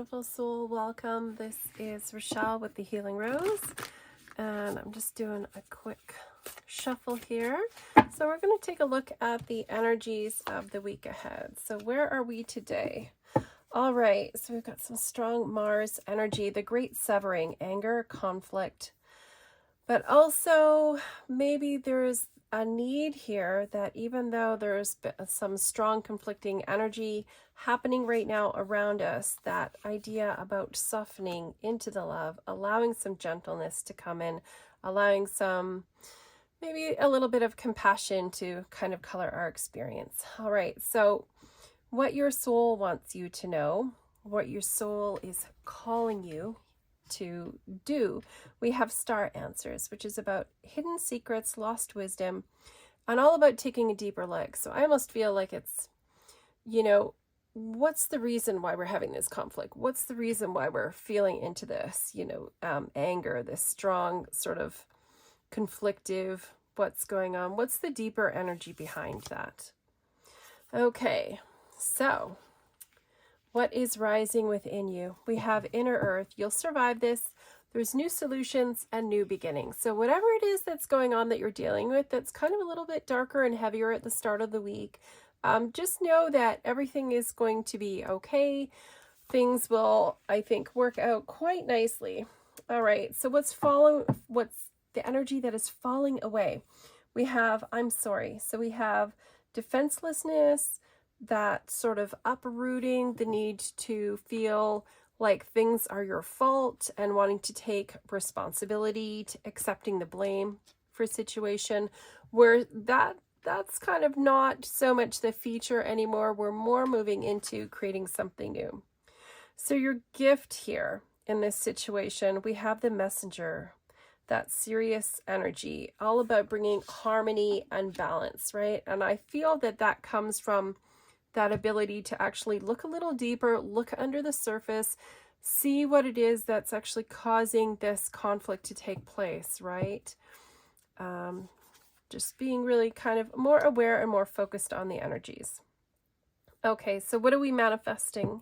beautiful soul. Welcome. This is Rochelle with the Healing Rose, and I'm just doing a quick shuffle here. So we're going to take a look at the energies of the week ahead. So where are we today? All right, so we've got some strong Mars energy, the great severing, anger, conflict, but also maybe there's a need here that even though there's some strong conflicting energy happening right now around us, that idea about softening into the love, allowing some gentleness to come in, allowing some, maybe a little bit of compassion to kind of color our experience. All right, so what your soul wants you to know, what your soul is calling you to do. We have star answers, which is about hidden secrets, lost wisdom, and all about taking a deeper look. So I almost feel like it's, what's the reason why we're having this conflict? What's the reason why we're feeling into this, anger, this strong sort of conflictive, what's going on? What's the deeper energy behind that? Okay, so what is rising within you? We have inner earth. You'll survive this. There's new solutions and new beginnings. So whatever it is that's going on that you're dealing with, that's kind of a little bit darker and heavier at the start of the week, just know that everything is going to be okay. Things will, I think, work out quite nicely. All right. So what's the energy that is falling away? We have, I'm sorry. So we have defenselessness, that sort of uprooting the need to feel like things are your fault and wanting to take responsibility, to accepting the blame for a situation, where that's kind of not so much the feature anymore. We're more moving into creating something new. So your gift here in this situation, we have the messenger, that serious energy, all about bringing harmony and balance, right? And I feel that comes from that ability to actually look a little deeper, look under the surface, see what it is that's actually causing this conflict to take place, right? Just being really kind of more aware and more focused on the energies. Okay, so what are we manifesting?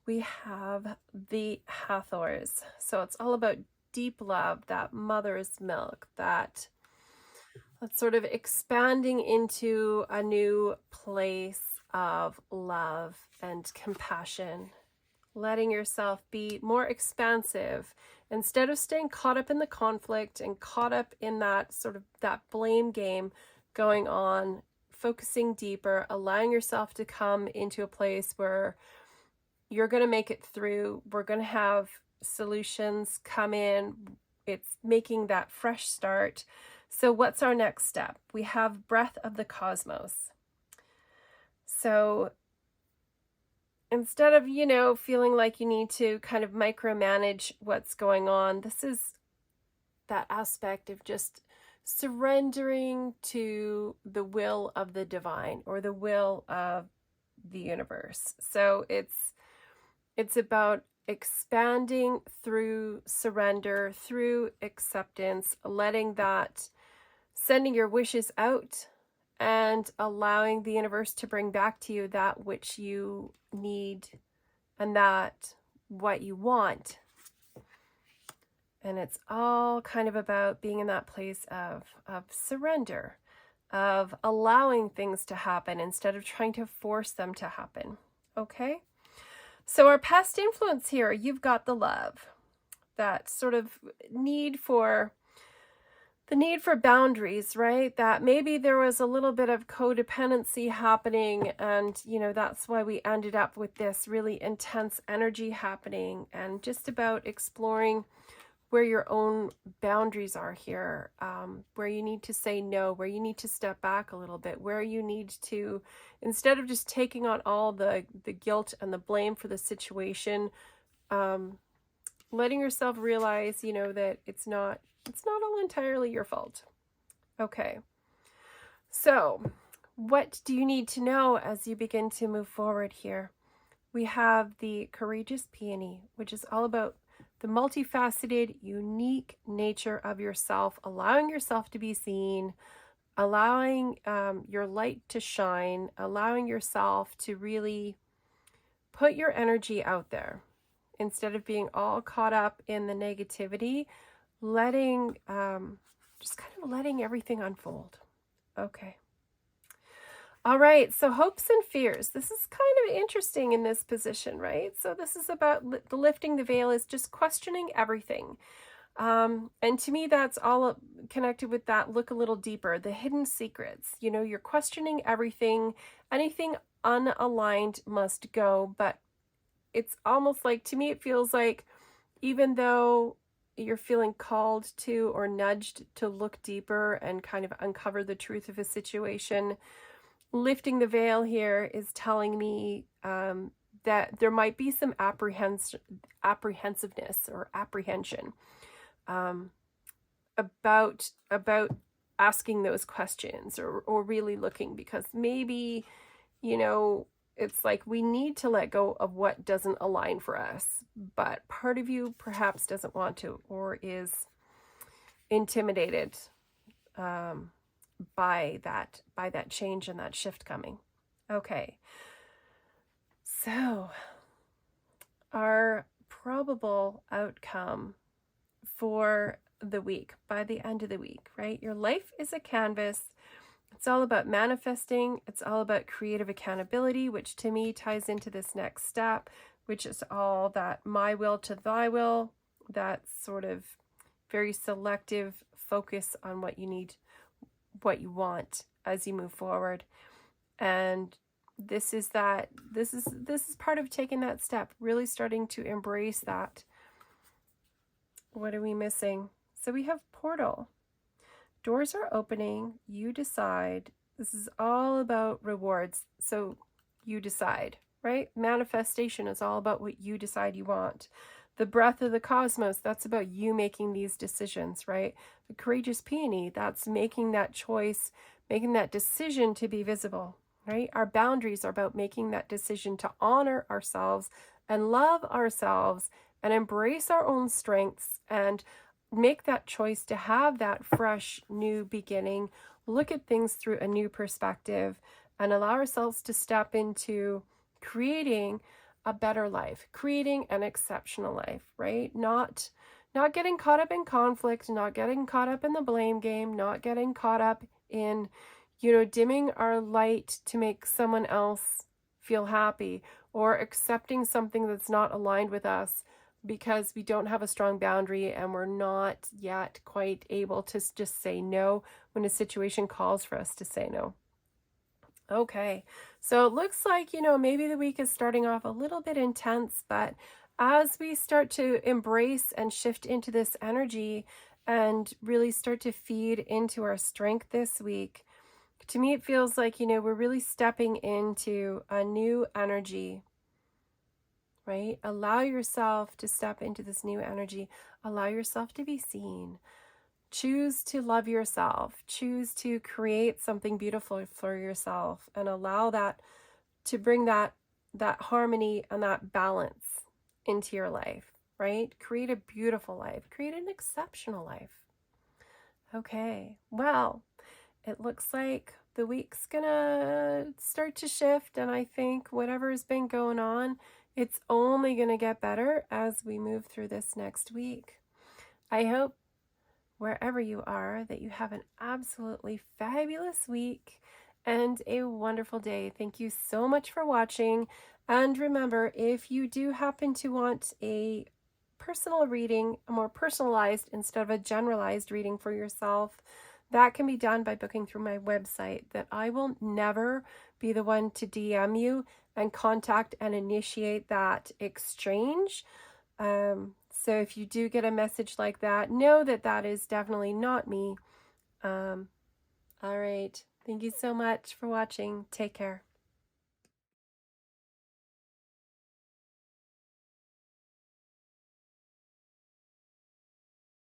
We have the Hathors. So it's all about deep love, that mother's milk, that sort of expanding into a new place of love and compassion, letting yourself be more expansive instead of staying caught up in the conflict and caught up in that sort of that blame game going on, focusing deeper, allowing yourself to come into a place where you're going to make it through. We're going to have solutions come in. It's making that fresh start. So what's our next step? We have breath of the cosmos. So instead of, feeling like you need to kind of micromanage what's going on, this is that aspect of just surrendering to the will of the divine or the will of the universe. So it's about expanding through surrender, through acceptance, sending your wishes out and allowing the universe to bring back to you that which you need and that what you want. And it's all kind of about being in that place of surrender, of allowing things to happen instead of trying to force them to happen. Okay? So our past influence here, you've got the love, that sort of need for boundaries, right? That maybe there was a little bit of codependency happening and, that's why we ended up with this really intense energy happening, and just about exploring where your own boundaries are here, where you need to say no, where you need to step back a little bit, where you need to, instead of just taking on all the guilt and the blame for the situation, letting yourself realize, that it's not all entirely your fault. Okay. So what do you need to know as you begin to move forward here? We have the courageous peony, which is all about the multifaceted, unique nature of yourself, allowing yourself to be seen, allowing your light to shine, allowing yourself to really put your energy out there. instead of being all caught up in the negativity, letting, just kind of letting everything unfold. Okay. All right, so hopes and fears. This is kind of interesting in this position, right? So this is about the lifting the veil is just questioning everything. And to me, that's all connected with that look a little deeper, the hidden secrets. You know, you're questioning everything. Anything unaligned must go. But it's almost like, to me, it feels like even though you're feeling called to or nudged to look deeper and kind of uncover the truth of a situation, lifting the veil here is telling me that there might be some apprehensiveness or apprehension about asking those questions or really looking, because maybe, you know, it's like we need to let go of what doesn't align for us, but part of you perhaps doesn't want to or is intimidated by that change and that shift coming. Okay. So our probable outcome for the week, by the end of the week, right? Your life is a canvas. It's all about manifesting. It's all about creative accountability, which to me ties into this next step, which is all that my will to thy will, that sort of very selective focus on what you need, what you want as you move forward. And this is part of taking that step, really starting to embrace that. What are we missing? So we have portal. Doors are opening. You decide. This is all about rewards. So you decide, right? Manifestation is all about what you decide you want. The breath of the cosmos, that's about you making these decisions, right? The courageous peony, that's making that choice, making that decision to be visible, right? Our boundaries are about making that decision to honor ourselves and love ourselves and embrace our own strengths and make that choice to have that fresh new beginning, look at things through a new perspective, and allow ourselves to step into creating a better life, creating an exceptional life, right? Not getting caught up in conflict, not getting caught up in the blame game, not getting caught up in, you know, dimming our light to make someone else feel happy, or accepting something that's not aligned with us because we don't have a strong boundary and we're not yet quite able to just say no when a situation calls for us to say no. Okay, so it looks like, you know, maybe the week is starting off a little bit intense, but as we start to embrace and shift into this energy and really start to feed into our strength this week, to me, it feels like, you know, we're really stepping into a new energy, right? Allow yourself to step into this new energy. Allow yourself to be seen. Choose to love yourself. Choose to create something beautiful for yourself and allow that to bring that harmony and that balance into your life, right? Create a beautiful life. Create an exceptional life. Okay, well, it looks like the week's gonna start to shift, and I think whatever's been going on, it's only gonna get better as we move through this next week. I hope wherever you are that you have an absolutely fabulous week and a wonderful day. Thank you so much for watching. And remember, if you do happen to want a personal reading, a more personalized instead of a generalized reading for yourself, that can be done by booking through my website. That I will never be the one to DM you and contact and initiate that exchange. So if you do get a message like that, know that that is definitely not me. All right. Thank you so much for watching. Take care.